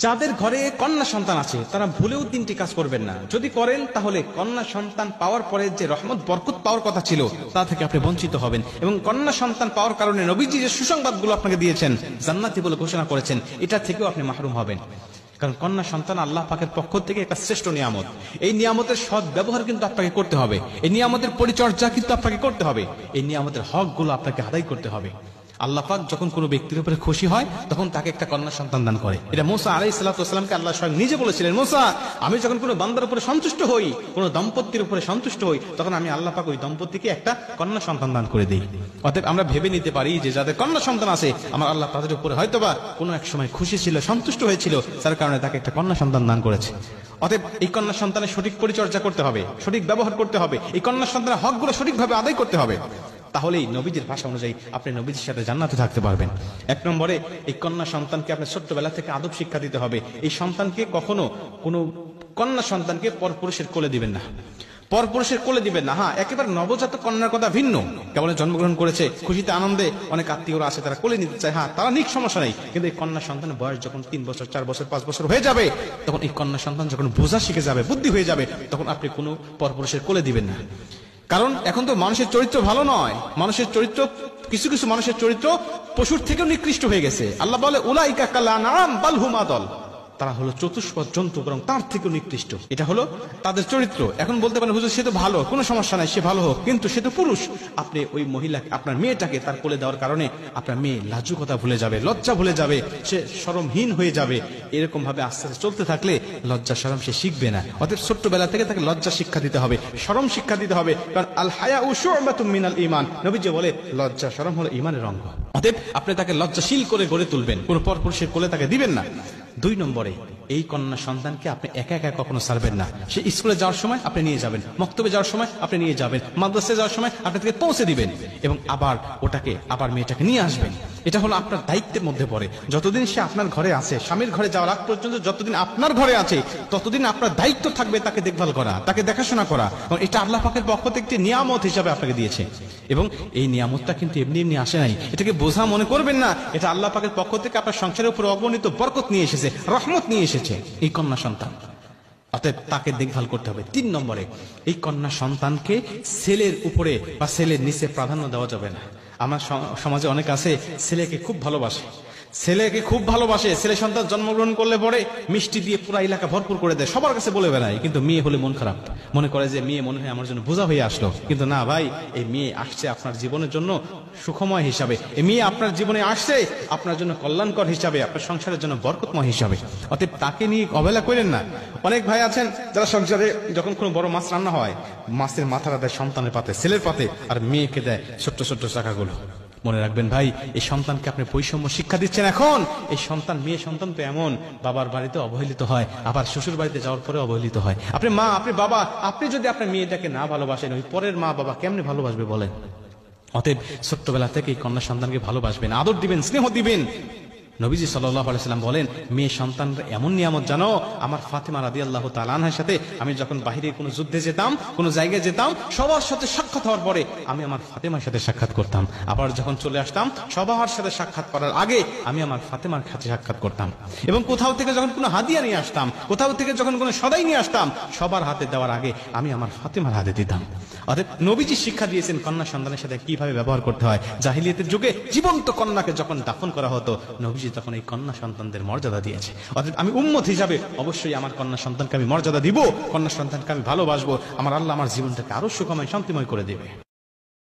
যাদের ঘরে কন্যা সন্তান আছে তারা ভুলেও তিনটি কাজ করবেন না। যদি করেন তাহলে কন্যা সন্তান পাওয়ার পরে যে রহমত বরকত পাওয়ার কথা ছিল তা থেকে আপনি বঞ্চিত হবেন, এবং কন্যা সন্তান পাওয়ার কারণে নবীজি যে সুসংবাদগুলো আপনাকে দিয়েছেন, জান্নাতি বলে ঘোষণা করেছেন, এটা থেকেও আপনি মাহরুম হবেন। কারণ কন্যা সন্তান আল্লাহ পাকের পক্ষ থেকে একটা শ্রেষ্ঠ নিয়ামত। এই নিয়ামতের সৎ ব্যবহার কিন্তু আপনাকে করতে হবে, এই নিয়ামতের পরিচর্যা কিন্তু আপনাকে করতে হবে, এই নিয়ামতের হকগুলো আপনাকে আদায় করতে হবে। আল্লাহ পাক যখন কোনো ব্যক্তির উপরে খুশি হয় তখন তাকে একটা কন্যা সন্তান দান করে। এটা মুসা আলাইহিস সালামকে আল্লাহ স্বয়ং নিজে বলেছিলেন, মুসা, আমি যখন কোনো বান্দার উপরে সন্তুষ্ট হই, কোনো দম্পতির উপরে সন্তুষ্ট হই, তখন আমি আল্লাহ পাক ওই দম্পতিকে একটা কন্যা সন্তান দান করে দিই। অতএব আমরা ভেবে নিতে পারি যে যাদের কন্যা সন্তান আছে, আমার আল্লাহ তাদের উপরে হয়তোবা কোনো এক সময় খুশি ছিল, সন্তুষ্ট হয়েছিল, যার কারণে তাকে একটা কন্যা সন্তান দান করেছে। অতএব এই কন্যা সন্তানের সঠিক পরিচর্যা করতে হবে, সঠিক ব্যবহার করতে হবে, এই কন্যা সন্তানের হকগুলো সঠিকভাবে আদায় করতে হবে। তাহলেই নবীজির ভাষা অনুযায়ী আপনি নবীজির সাথে জান্নাতে থাকতে পারবেন। এক নম্বরে, এই কন্যা সন্তানকে আপনি ছোট্টবেলা থেকে আদব শিক্ষা দিতে হবে। এই সন্তানকে কখনো কোনো কন্যা সন্তানকে পরপুরুষের কোলে দিবেন না, পরপুরুষের কোলে দিবেন না। হ্যাঁ, একেবারে নবজাত কন্যার কথা ভিন্ন, কেবল জন্মগ্রহণ করেছে, খুশিতে আনন্দে অনেক আত্মীয়রা আছে, তারা কোলে নিতে চায়, হ্যাঁ তারা নিক, সমস্যা নেই। কিন্তু এই কন্যা সন্তানের বয়স যখন 3 বছর 4 বছর 5 বছর হয়ে যাবে, তখন এই কন্যা সন্তান যখন বোঝা শিখে যাবে, বুদ্ধি হয়ে যাবে, তখন আপনি কোনো পরপুরুষের কোলে দিবেন না। কারণ এখন তো মানুষের চরিত্র ভালো নয়, মানুষের চরিত্র, কিছু কিছু মানুষের চরিত্র পশুর থেকেও নিকৃষ্ট হয়ে গেছে। আল্লাহ বলে, উলাইকা কাল আনআম বাল হুম আদল, তারা হলো চতুষ্পদ জন্তু, বরং তার থেকেও নিকৃষ্ট। এটা হলো তাদের চরিত্র। এখন বলতে পারেন, হুজুর সে তো ভালো, কোনো সমস্যা নাই, সে ভালো হোক, কিন্তু সে তো পুরুষ। আপনি ওই মহিলাকে, আপনার মেয়েটাকে তার কোলে দেওয়ার কারণে আপনার মেয়ে লাজুকতা ভুলে যাবে, লজ্জা ভুলে যাবে, সে শরমহীন হয়ে যাবে। এরকম ভাবে আস্তে আস্তে চলতে থাকলে লজ্জা শরম সে শিখবে না। অতএব ছোট্টবেলা থেকে তাকে লজ্জা শিক্ষা দিতে হবে, শরম শিক্ষা দিতে হবে। কারণ আল হায়াউ শু'বাতুম মিনাল ঈমান, নবীজি বলে লজ্জা শরম হলো ঈমানের অঙ্গ। অতএব আপনি তাকে লজ্জাশীল করে গড়ে তুলবেন, কোন পরপুরুষের কোলে তাকে দিবেন না। 2 নম্বরে, এই কন্যা সন্তানকে আপনি একা একা কখনো ছাড়বেন না। সে স্কুলে যাওয়ার সময় আপনি নিয়ে যাবেন, মক্তবে যাওয়ার সময় আপনি নিয়ে যাবেন, মাদ্রাসায় যাওয়ার সময় আপনি তাকে পৌঁছে দিবেন, এবং আবার মেয়েটাকে নিয়ে আসবেন। এটা হলো আপনার দায়িত্বের মধ্যে পড়ে। যতদিন সে আপনার ঘরে আছে, স্বামীর ঘরে যাওয়ার আগ পর্যন্ত যতদিন আপনার ঘরে আছে, ততদিন আপনার দায়িত্ব থাকবে তাকে দেখভাল করা, তাকে দেখাশোনা করা। এবং এটা আল্লাহ পাকের পক্ষ থেকে একটি নিয়ামত হিসাবে আপনাকে দিয়েছে, এবং এই নিয়ামতটা কিন্তু এমনি এমনি আসে নাই। এটাকে বোঝা মনে করবেন না, এটা আল্লাহ পাকের পক্ষ থেকে আপনার সংসারের উপর অগণিত বরকত নিয়ে এসেছে, রহমত নিয়ে এসেছে এই কন্যা সন্তান। অতএব তাকে দেখভাল করতে হবে। 3 নম্বরে, এই কন্যা সন্তানকে ছেলের উপরে বা ছেলের নিচে প্রাধান্য দেওয়া যাবে না। আমার সমাজে অনেক আছে, ছেলেকে খুব ভালোবাসে, ছেলে সন্তান জন্মগ্রহণ করলে পরে মিষ্টি দিয়ে পুরো এলাকা ভরপুর করে দেয়, সবার কাছে বলে বেড়ায়। কিন্তু মেয়ে হলে মন খারাপ, মনে করে যে মেয়ে মনে হয় আমার জন্য বোঝা হয়ে আসলো। কিন্তু না ভাই, এই মেয়ে আসছে আপনার জীবনের জন্য সুখময় হিসাবে, এই মেয়ে আপনার জীবনে আসছে আপনার জন্য কল্যাণকর হিসাবে, আপনার সংসারের জন্য বরকতময় হিসাবে। অতএব তাকে নিয়ে অবহেলা করেন না। অনেক ভাই আছেন যারা সংসারে যখন কোনো বড় মাছ রান্না হয়, মাছের মাথাটা দেয় সন্তানের পাতে, ছেলের পাতে, আর মেয়েকে দেয় ছোট্ট ছোট্ট চাকাগুলো। মনে রাখবেন ভাই, এই সন্তানকে আপনি বৈষম্য শিক্ষা দিচ্ছেন। এখন এই সন্তান, মেয়ে সন্তান তো এমন, বাবার বাড়িতে অবহেলিত হয়, আবার শ্বশুর বাড়িতে যাওয়ার পরে অবহেলিত হয়। আপনি মা, আপনি বাবা, আপনি যদি আপনার মেয়েটাকে না ভালোবাসেন, ওই পরের মা বাবা কেমনে ভালোবাসবে বলেন? অতএব ছোট্টবেলা থেকে এই কন্যা সন্তানকে ভালোবাসবেন, আদর দিবেন, স্নেহ দিবেন। নবীজি সাল্লাল্লাহু আলাইহি সাল্লাম বলেন, মেয়ে সন্তানরা এমন নিয়ামত জানো, আমার ফাতেমা রাদিয়াল্লাহু তাআলা আনহার সাথে আমি যখন বাহিরে কোনো যুদ্ধে যেতাম, কোনো জায়গায় যেতাম, সবার সাথে সাক্ষাৎ হওয়ার পরে আমি আমার ফাতেমার সাথে সাক্ষাৎ করতাম। আবার যখন চলে আসতাম, সবার সাথে সাক্ষাৎ করার আগে আমি আমার ফাতেমার সাথে সাক্ষাৎ করতাম। এবং কোথাও থেকে যখন কোনো হাদিয়া নিয়ে আসতাম, কোথাও থেকে যখন কোনো সদাই নিয়ে আসতাম, সবার হাতে দেওয়ার আগে আমি আমার ফাতেমার হাতে দিতাম। অতএব নবীজি শিক্ষা দিয়েছেন কন্যা সন্তানের সাথে কিভাবে ব্যবহার করতে হয়। জাহিলিয়াতের যুগে জীবন্ত কন্যাকে যখন দাফন করা হতো, নবীজি তখন এই কন্যা সন্তানদের মর্যাদা দিয়েছে। অর্থাৎ আমি উম্মত হিসাবে অবশ্যই আমার কন্যা সন্তানকে আমি মর্যাদা দিব, কন্যা সন্তানকে আমি ভালোবাসবো। আমার আল্লাহ আমার জীবনটাকে আরো সুখময়, শান্তিময় করে দেবে।